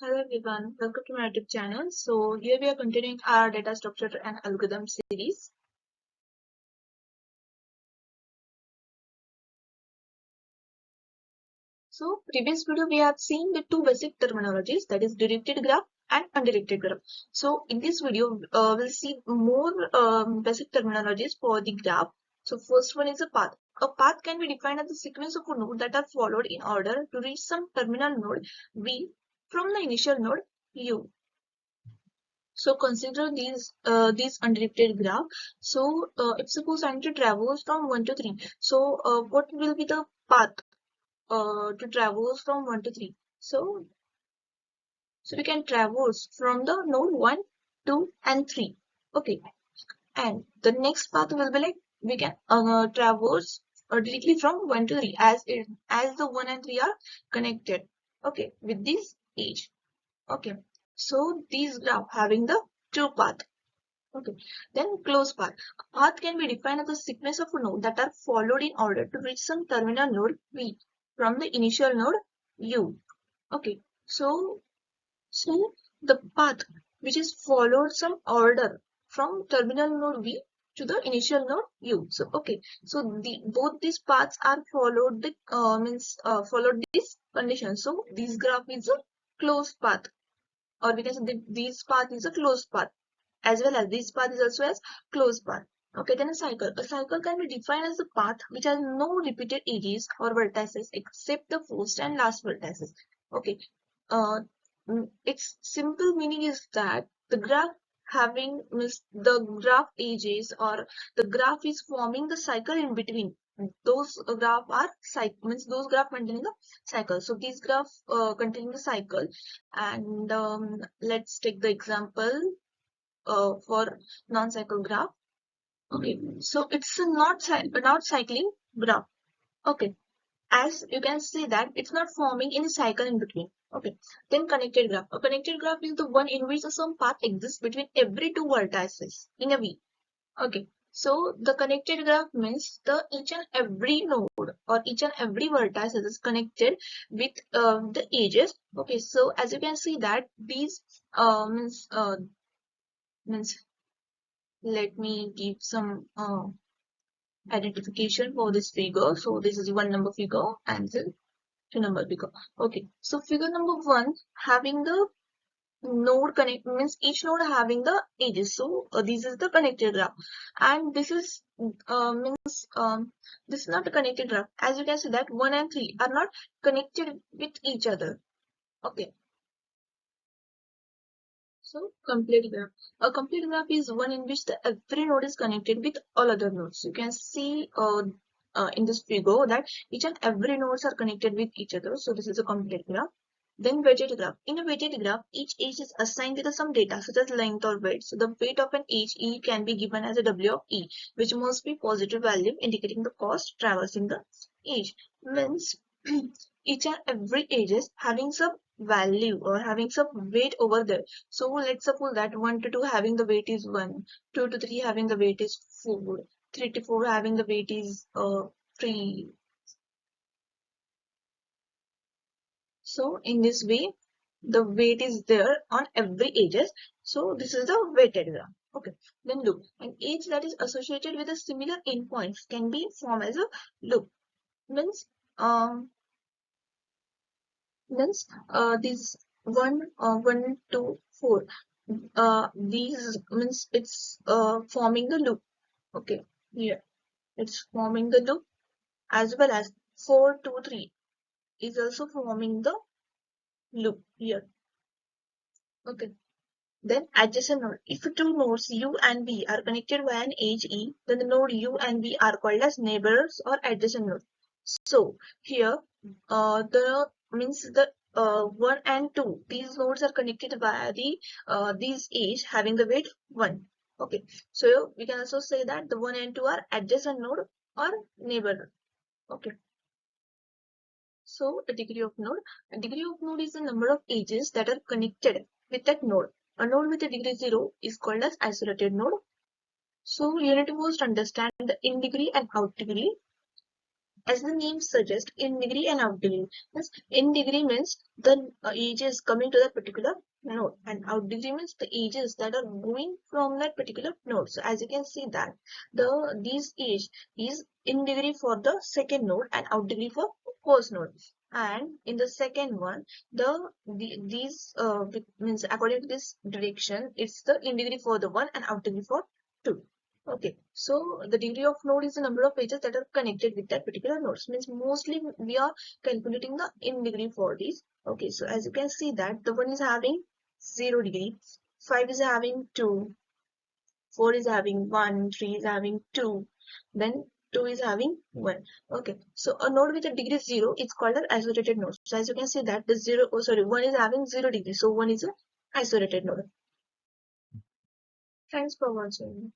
Hello everyone, welcome to my YouTube channel. So here we are continuing our data structure and algorithm series. So previous video we have seen the two basic terminologies, that is directed graph and undirected graph. So in this video we'll see more basic terminologies for the graph. So first one is a path. A path can be defined as a sequence of nodes that are followed in order to reach some terminal node V from the initial node U. So consider these undirected graph. So if suppose I need to traverse from 1 to 3. So what will be the path to traverse from 1 to 3? So we can traverse from the node 1, 2 and 3. Okay. And the next path will be like we can traverse directly from 1 to 3 as the 1 and 3 are connected. Okay, with this edge. Okay. So these graph having the two path. Okay, then close path. A path can be defined as a sequence of nodes that are followed in order to reach some terminal node V from the initial node U. Okay, so the path which is followed some order from terminal node V to the initial node U. So okay, so both these paths are followed followed this condition. So this graph is a closed path, or we can say this path is a closed path, as well as this path is also as closed path. Okay, then a cycle. A cycle can be defined as a path which has no repeated edges or vertices except the first and last vertices. Okay, uh, its simple meaning is that the graph having the graph edges, or the graph is forming the cycle in between. Those graph are those graph containing the cycle. So these graph containing the cycle, and let's take the example for non-cycle graph. Okay, so it's a not cycling graph. Okay, as you can see that it's not forming any cycle in between. Okay, then connected graph. A connected graph is the one in which some path exists between every two vertices in a V. Okay, so the connected graph means the each and every node or each and every vertex is connected with the edges. Okay, so as you can see that these means let me give some identification for this figure. So this is one number figure and this is two number figure. Okay, so figure number one having the node connect means each node having the edges. So this is the connected graph, and this is this is not a connected graph. As you can see that 1 and 3 are not connected with each other. Okay, so complete graph. A complete graph is one in which every node is connected with all other nodes. You can see in this figure that each and every nodes are connected with each other. So this is a complete graph. Then weighted graph. In a weighted graph, each edge is assigned with some data such as length or weight. So the weight of an edge E can be given as a W of E, which must be positive value indicating the cost traversing the edge. Means each and every edge is having some value or having some weight over there. So let's suppose that 1 to 2 having the weight is 1, 2 to 3 having the weight is 4, 3 to 4 having the weight is 3. So in this way, the weight is there on every edges. So this is the weighted graph. Okay. Then loop. An edge that is associated with a similar endpoints can be formed as a loop. Means um this 1, 2, 4. These means it's forming the loop. Okay, here it's forming the loop, as well as 4, 2, 3 is also forming the loop here. Okay. Then adjacent node. If two nodes U and V are connected by an edge E, then the node U and V are called as neighbors or adjacent nodes. So here the means the 1 and 2, these nodes are connected via the these edge having the weight 1. Okay, so we can also say that the 1 and 2 are adjacent node or neighbor. Okay, so a degree of node. A degree of node is the number of edges that are connected with that node. A node with a degree 0 is called as isolated node. So you need to first understand the in degree and out degree. As the name suggests, in degree and out degree. Means in degree means the edges coming to that particular node, and out degree means the edges that are moving from that particular node. So as you can see that these edge is in degree for the second node and out degree for first node. And in the second one, these means according to this direction, it's the in degree for the one and out degree for two. Okay, so the degree of node is the number of edges that are connected with that particular node. Means mostly we are calculating the in degree for these. Okay, so as you can see that the one is having 0 degree, 5 is having 2, 4 is having 1, 3 is having 2, then 2 is having 1. Okay, so a node with a degree 0 is called an isolated node. So as you can see that the 1 is having 0 degree, so 1 is an isolated node. Thanks for watching.